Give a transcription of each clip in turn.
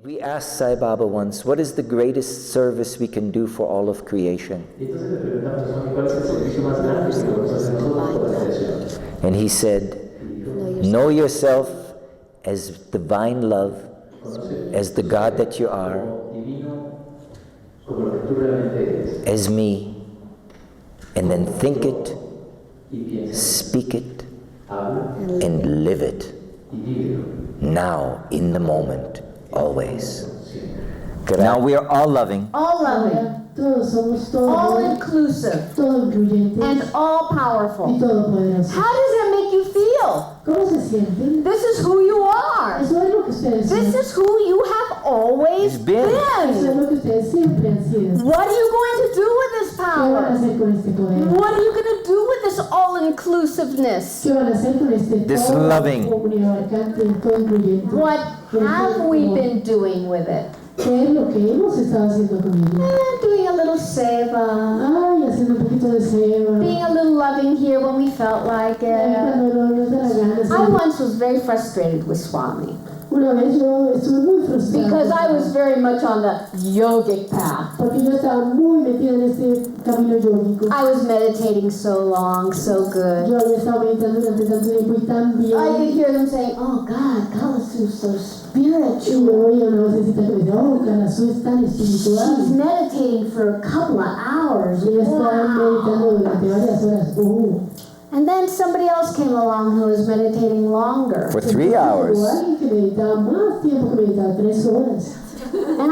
We asked Sai Baba once, what is the greatest service we can do for all of creation? And he said, know yourself as divine love, as the God that you are, as me, and then think it, speak it, and live it, now, in the moment. Always. Now we are all loving. All loving. All inclusive. And all powerful. How does that make you feel? This is who you are. This is who you have always been. What are you going to do with this power? What are you going to do with this all-inclusiveness? This loving. What have we been doing with it? Doing a little seva. Being a little loving here when we felt like it. I once was very frustrated with Swami. Because I was very much on the yogic path. I was meditating so long, so good. I could hear them saying, oh God, Kalassu is so spiritual. She's meditating for a couple of hours. Wow. And then somebody else came along who was meditating longer. For 3 hours. And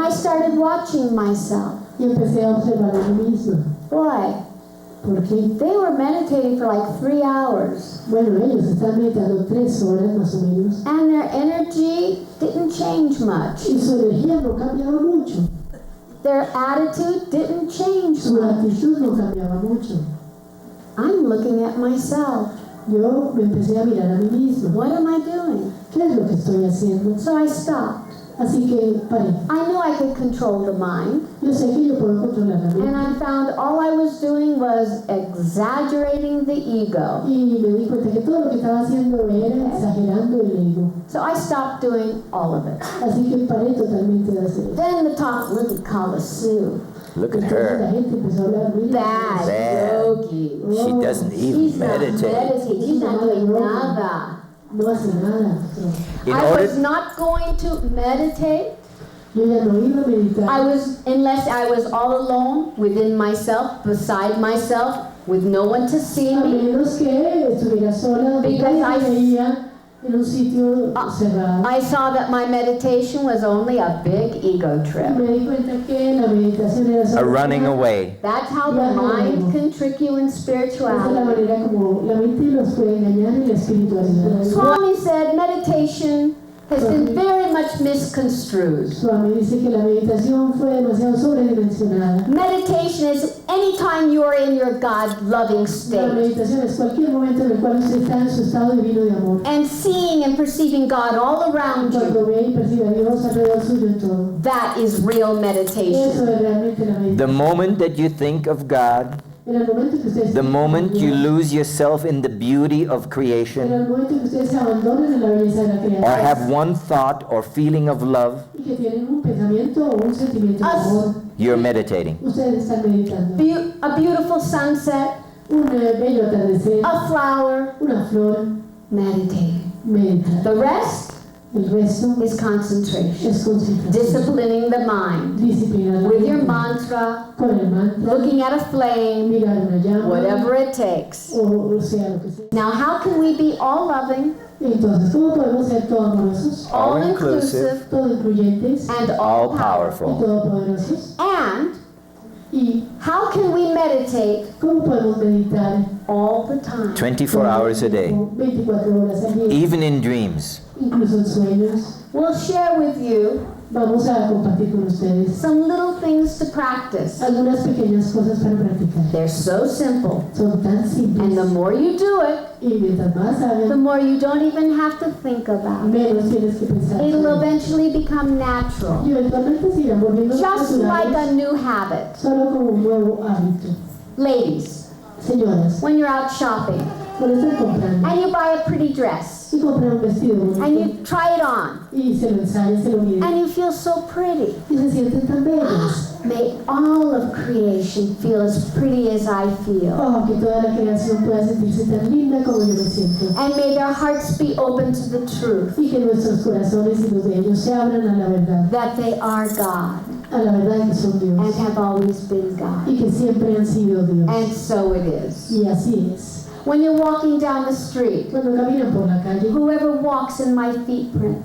I started watching myself. Boy, they were meditating for like 3 hours. And their energy didn't change much. Their attitude didn't change much. I'm looking at myself. What am I doing? So I stopped. I knew I could control the mind. And I found all I was doing was exaggerating the ego. So I stopped doing all of it. Then the talk, look at Kalassu. Look at her. Bad yogi. She doesn't even meditate. She's not doing nada. I was not going to meditate. Unless I was all alone, within myself, beside myself, with no one to see me. Because I saw that my meditation was only a big ego trip. A running away. That's how the mind can trick you in spirituality. Swami said meditation has been very much misconstrued. Meditation is any time you are in your God-loving state. And seeing and perceiving God all around you. That is real meditation. The moment that you think of God, the moment you lose yourself in the beauty of creation, or have one thought or feeling of love, you're meditating. A beautiful sunset, a flower, meditating. The rest is concentration. Disciplining the mind with your mantra, looking at a flame, whatever it takes. Now, how can we be all loving, all inclusive, and all powerful? And how can we meditate all the time? 24 hours a day. Even in dreams. We'll share with you some little things to practice. They're so simple. And the more you do it, the more you don't even have to think about it. It'll eventually become natural. Just like a new habit. Ladies, when you're out shopping and you buy a pretty dress, y compran un vestido bonito, and you try it on, y se lo ensayan, se lo miden, and you feel so pretty. y se sienten tan bellos. May all of creation feel as pretty as I feel. Oh, que toda la creación pueda sentirse tan linda como yo me siento. And may their hearts be open to the truth Y que nuestros corazones y los de ellos se abran a la verdad, that they are God a la verdad que son and Dios, have always been God. y que siempre han sido Dios. And so it is. Y así es. When you're walking down the street, Cuando caminan por la calle, whoever walks in my footprint,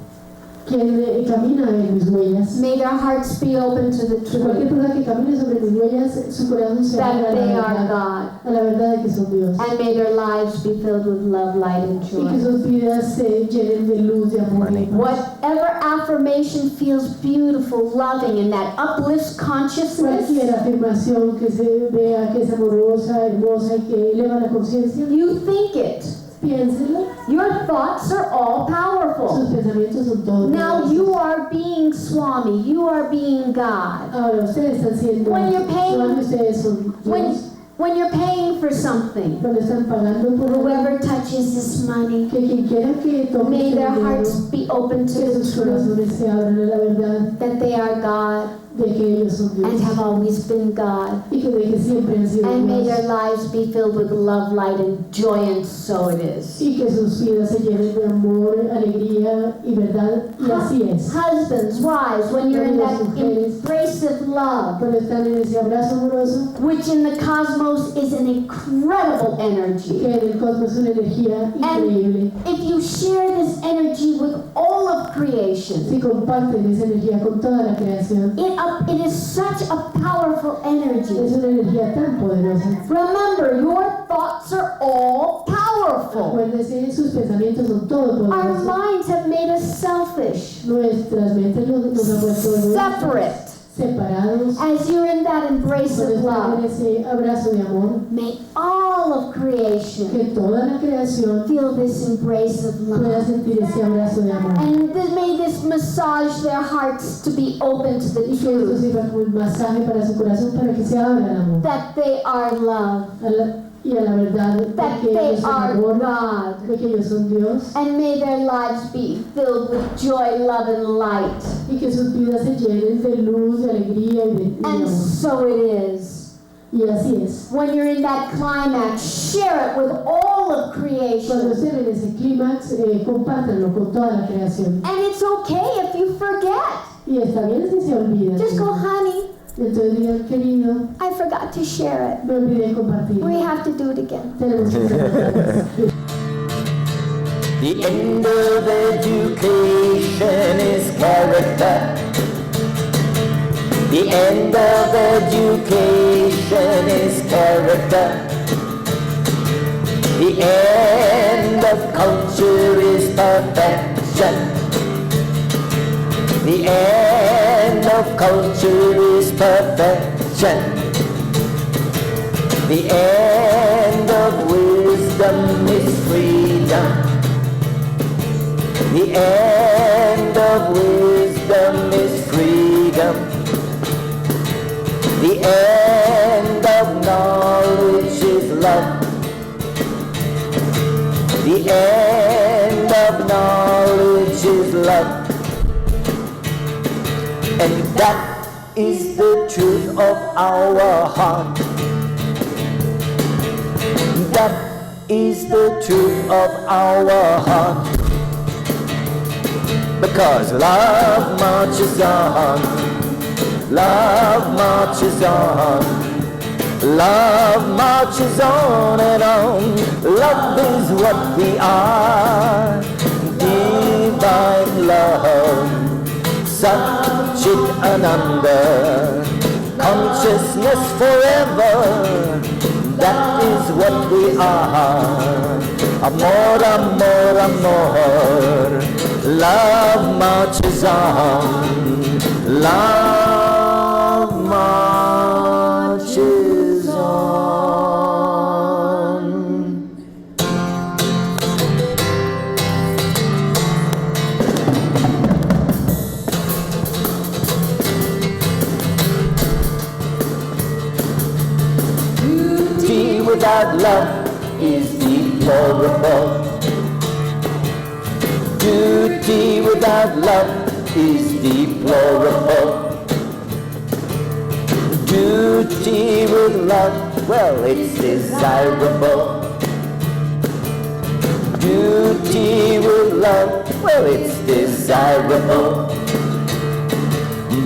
quien camina en mis huellas, may their hearts be open to the cualquier truth persona que camine sobre mis huellas, su corazón se abra that they are a God. la verdad de que son Dios. And may their lives be filled with love, light, and Y que joy. sus vidas se llenen de luz, de amor y paz. Whatever affirmation feels beautiful, loving, and that uplifts consciousness, Cualquier afirmación que se vea que es amorosa, hermosa y que eleva la conciencia, you think it. piénsenlo. Your thoughts are all Sus powerful. pensamientos son todos. Now poderosos. you are being Swami, you are being God. Ahora ustedes están siendo. When you're paying- Cuando ustedes son When, Dios, when you're paying for something, cuando están pagando por algo, whoever touches this money, que quien quiera que tome may este their dinero, hearts be open to que the sus truth corazones se abran a la verdad that they are God de que ellos son and Dios have always been God. y que de que siempre han sido And may Dios their lives be filled with love, light, and joy, and so it is. y que sus vidas se llenen de amor, alegría y verdad, y así es. Husbands, wives, when you're in that embracive love, Cuando están en ese abrazo amoroso, which in the cosmos is an incredible que energy. en el cosmos es una energía increíble. If you share this energy with all of creation, Si comparten esa energía con toda la creación, it is such a powerful energy. es una energía tan poderosa. Remember, your thoughts are all powerful. Acuérdense, sus pensamientos son todos Our poderosos. minds have made us selfish, Nuestras mentes nos han vuelto separate. separados. As you're in that Cuando embracive están en love, ese abrazo de amor, may all of creation que toda la creación feel this embrace of pueda love. sentir ese abrazo de amor. And may this massage their hearts to be open to the Y que esto truth sirva como un masaje para su corazón para que se abra al amor that they are love, y a la verdad de that que they ellos son are amor, God. de que ellos son Dios And may their lives be filled with joy, love, and light. y que sus vidas se llenen de luz, de alegría y de And amor. so it is. Y así es. When you're in that climax, share it with all of Cuando creation. estén en ese clímax, compártanlo con toda la creación. And it's okay if you forget. Y está bien si se olvidan. Just go, honey, Entonces digan, querido, I forgot to share it. me olvidé compartir. We have to do it again. Tenemos que hacerlo. The end of education is character. The end of education is character. The end of culture is perfection. The end of culture is perfection. The end of wisdom is freedom. The end of wisdom is freedom. The end of knowledge is love. The end of knowledge is love. And that is the truth of our heart. That is the truth of our heart. Because love marches on. Love marches on. Love marches on and on. Love is what we are. Divine love. Satchit Ananda, consciousness forever, that is what we are. Amor, amor, amor, love marches on, love marches on. Without love is deplorable. Duty without love is deplorable. Duty with love, well, it's desirable. Duty with love, well, it's desirable.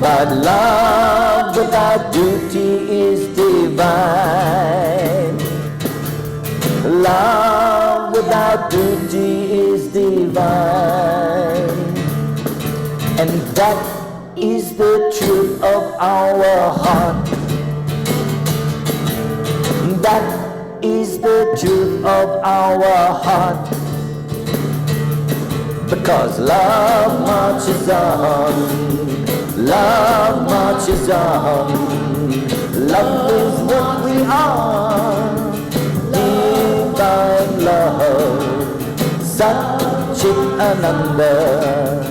But love without duty is divine. Love without duty is divine. And that is the truth of our heart. That is the truth of our heart. Because love marches on, love marches on. Love is what we are, divine love. Satchit Ananda,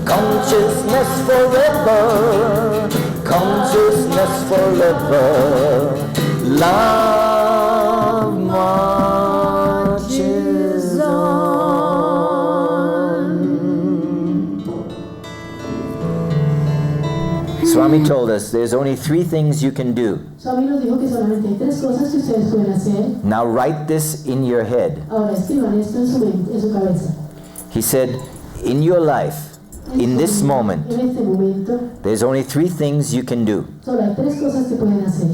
consciousness forever, consciousness forever. Love marches on. Swami told us there's only 3 things you can do. Swami nos dijo que solamente hay 3 cosas que ustedes pueden hacer. Now write this in your head. Ahora escriban esto en su cabeza. He said, in your life, in this moment, En este momento, there's only 3 things you can do. solo hay 3 cosas que pueden hacer.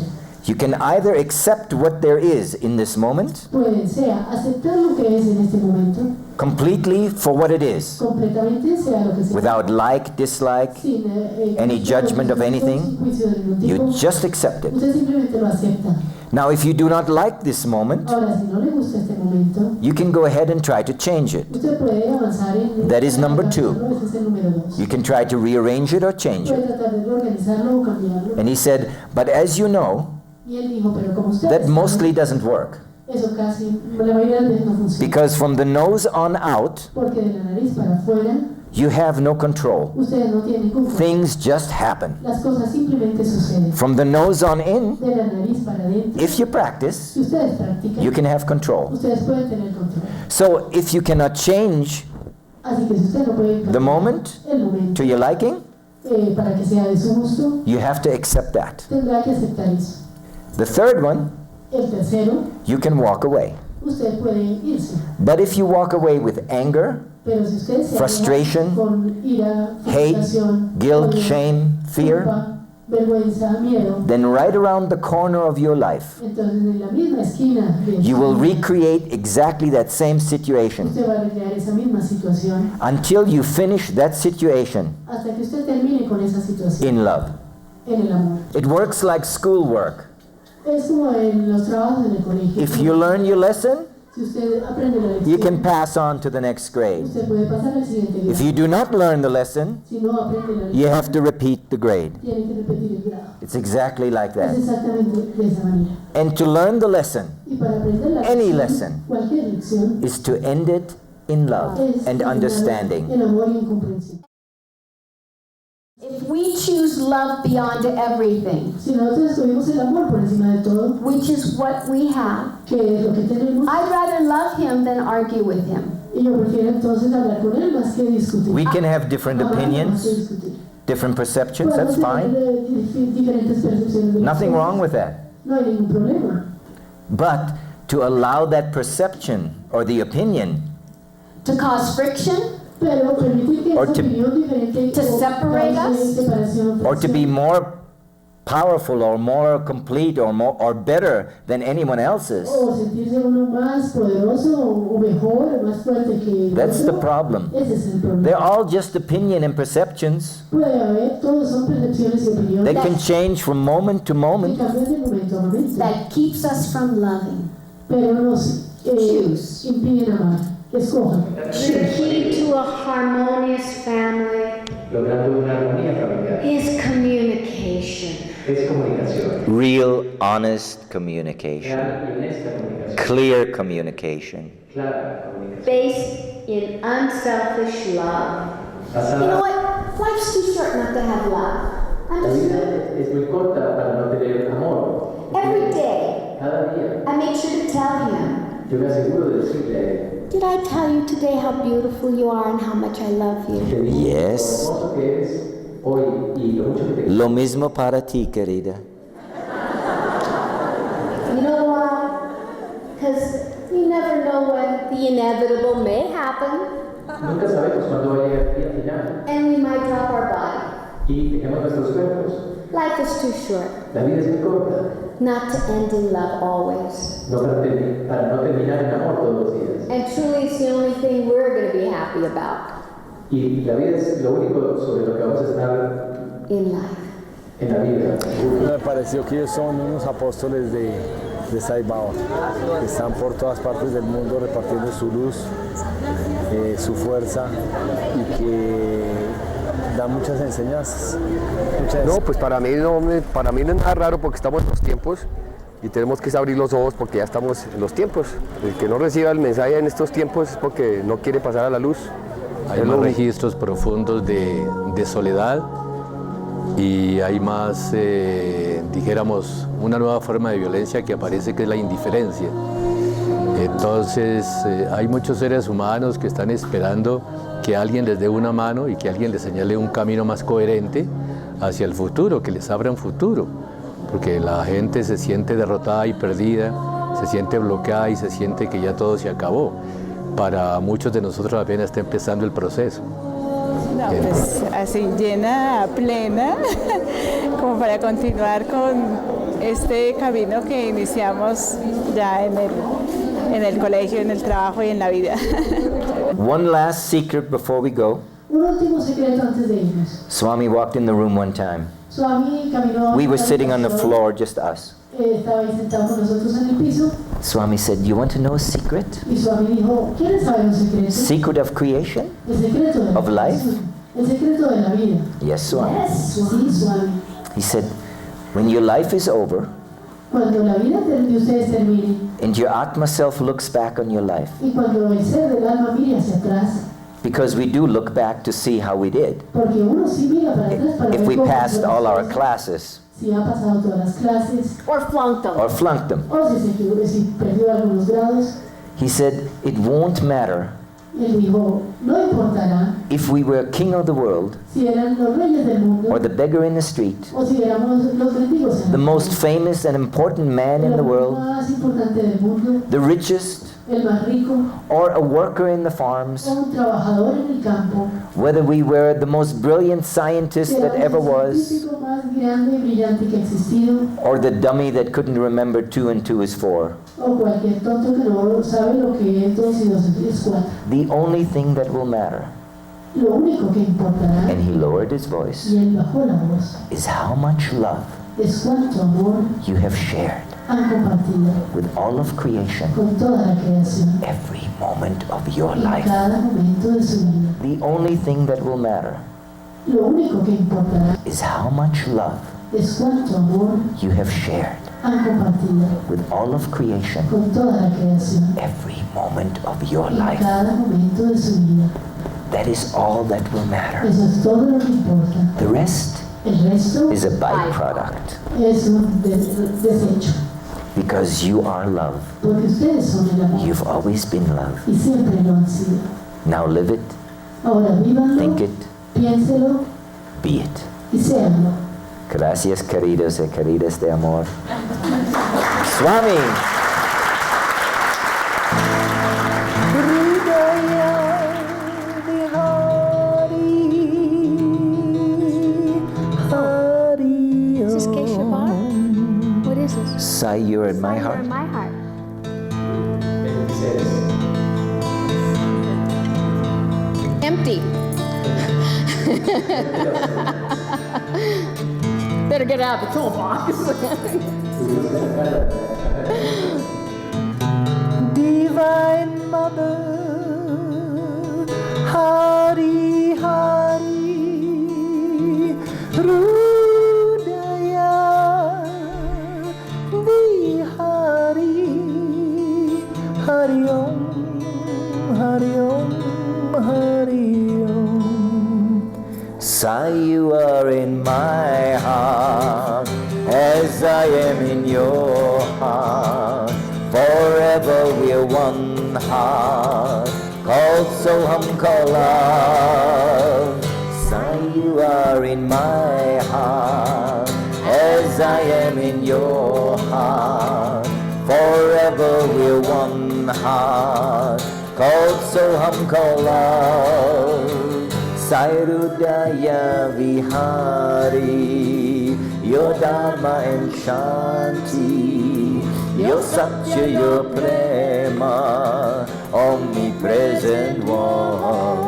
You can either accept what there is in this moment, Pueden sea aceptar lo que es en este momento, completely for what it is, completamente sea lo que sea. without like, dislike, Sin, any judgment of anything. sin juicio de ningún You tipo. just accept it. Usted simplemente lo acepta. Now, if you do not like this moment, Ahora, si no le gusta este momento, you can go ahead and try to change it. usted puede avanzar en... That is number 2. Ese es el número 2. You can try to rearrange it or change Puede it. tratar de organizarlo o cambiarlo. And he said, but as you know, Y él dijo, pero como usted that sabe, mostly doesn't work. eso casi, la mayoría de veces no funciona. Because from the nose on out, Porque de la nariz para afuera, you have no control. ustedes no tienen ningún control. Things just happen. Las cosas simplemente suceden. From the nose on in, De la nariz para adentro, if you practice, si ustedes practican, you can have control. ustedes pueden tener control. So if you cannot change Así que si usted no puede the moment el momento to your liking, para que sea de su gusto, you have to accept that. tendrá que aceptar eso. The third one, El tercero, you can walk away. usted puede irse. But if you walk away with anger, Pero si usted se frustration, aleja con ira, hate, frustración, guilt, odio, shame, fear, culpa, vergüenza, miedo, then right around the corner of your life, entonces en la misma esquina de you su will vida, recreate exactly that same situation usted va a recrear esa misma situación until you finish that situation hasta que usted termine con esa situación in love. en el amor. It works like schoolwork. Es como en los trabajos en el colegio. If you learn your lesson, Si usted aprende la you can lección, pass on to the next grade. usted puede pasar al siguiente If grado. you do not learn the lesson, Si no aprende la you lección, have to repeat the grade. tiene que repetir el grado. It's exactly like Es that. exactamente de esa manera. And to learn the lesson Y para aprender la Any lección, lesson. cualquier lección, is to end it in love es and terminarlo understanding. en amor y en comprensión. If we choose love beyond everything, Si nosotros escogimos el amor por encima de todo, which is what we have, que es lo que tenemos, I'd rather love him than argue with him. y yo prefiero entonces hablar con él más que discutir. We can have different Hablar más que opinions, discutir. different perceptions, that's Podemos fine. tener, diferentes percepciones de las Nothing cosas. wrong with that. No hay ningún problema. But to allow that perception or the opinion To cause friction, Pero permitir que Or esa to- opinión diferente to o separate cause us, separación o or to be fricción, more powerful or more complete or better than anyone else's, o sentirse uno más poderoso o mejor o más fuerte que el that's the otro, problem. ese es el problema. They're all just opinion and perceptions. Puede haber, todos son percepciones y opiniones They can change from moment to que moment. cambian de momento a momento, that keeps us from loving. pero nos Choose. impiden amar. Escojan. The key to a harmonious family Logrando una armonía familiar is communication. es comunicación, Real, honest communication. real y honesta comunicación, Clear communication. clara comunicación, Based in unselfish love. You know basada. what? Life's too short not to have love. La Understood? vida es muy corta para no tener amor. Every day, Cada día I make sure to tell him, yo me aseguro de decirle a él, Did I tell you today how beautiful you are and how much I love you? Te dije Yes. lo hermoso que eres hoy y lo mucho que te quiero. Lo mismo para ti, querida. You know why? Because you never know when the inevitable may happen Nunca sabemos cuándo va a llegar el día final and we might drop our body. y dejemos nuestros cuerpos. Life is too short La vida es muy corta, not to end in love always. no para no terminar en amor todos los días. And truly it's the only thing we're going to be happy about Y la vida es lo único sobre lo que vamos a estar in life. en la vida. Me pareció que ellos son unos apóstoles de Salvador, que están por todas partes del mundo repartiendo su luz, su fuerza y que dan muchas enseñanzas. No, pues para mí no es nada raro porque estamos en los tiempos y tenemos que abrir los ojos porque ya estamos en los tiempos. El que no reciba el mensaje en estos tiempos es porque no quiere pasar a la luz. Hay más registros profundos de soledad y hay más, dijéramos, una nueva forma de violencia que aparece, que es la indiferencia. Entonces hay muchos seres humanos que están esperando que alguien les dé una mano y que alguien les señale un camino más coherente hacia el futuro, que les abra un futuro, porque la gente se siente derrotada y perdida, se siente bloqueada y se siente que ya todo se acabó. Para muchos de nosotros apenas está empezando el proceso. No, pues así llena, plena, como para continuar con este camino que iniciamos ya en el colegio, en el trabajo y en la vida. One last secret before we go. Un último secreto antes de irnos. Swami walked in the room one time. Swami caminó. We were sitting on the floor, just us. Estaba ahí sentado con nosotros en el piso. Swami said, "You want to know a secret? Y Swami dijo, ¿quieres saber un secreto? Secret of creation? El secreto de la Of life? El secreto de la vida. Yes, Swami. Sí, Swami. He said, when your life is over Cuando la vida de ustedes termine and your Atma self looks back on your life, y cuando el ser del alma mire hacia atrás, because we do look back to see how we did. porque uno sí mira para atrás para If ver we cómo passed pasó all las our cosas, classes si ha pasado todas las clases, Or flunked them. or flunked them, o si se equivocó, si perdió algunos grados, he said, it won't matter él dijo, no importará if we were king of the world si eran los reyes del mundo or the beggar in the street, o si éramos los mendigos en the la most calle. famous and important man in El the hombre world, más importante del mundo, the richest, el más rico, or a worker in the farms, o un trabajador en el campo, whether we were the most brilliant scientist que that era ever el was, científico más grande y brillante que ha existido, or the dummy that couldn't remember 2 and 2 is 4. o cualquier tonto que no sabe lo que es 2 y 2 es 4. The only thing that will matter, Lo único que importará, and he lowered his voice, y él bajó la voz, is how much love es cuánto amor you have shared han compartido with all of creation con toda la creación every moment of your en life. cada momento de su vida. The only thing that will matter Lo único que importará is how much love es cuánto amor you have shared han compartido with all of creation con toda la creación every moment of your en life. cada momento de su vida. That is all that will matter. Eso es todo lo que importa. The rest El resto is a byproduct, es un desecho, because you are love. porque ustedes son el amor You've always been love. y siempre lo han sido. Now live it, Ahora vívanlo, think it, piénselo be it. y séanlo. Gracias, queridos y queridas de amor. Swami. Is this Geisha Bar? What is this? Sai, you're in my Fire heart. in my heart. Empty. Better get out of the toolbox. Divine Mother, Hari Hari, Rudaya, Vihari, Hari Om, Hari Om, Hari Om. Sai, you are in my heart, as I am in your heart. Forever we're one. one heart called Soham Kala. Sai, you are in my heart as I am in your heart. Forever we're one heart called Soham Kala. Sairudaya Vihari, your Dharma and Shanti, your Sathya, your Prema, omnipresent one.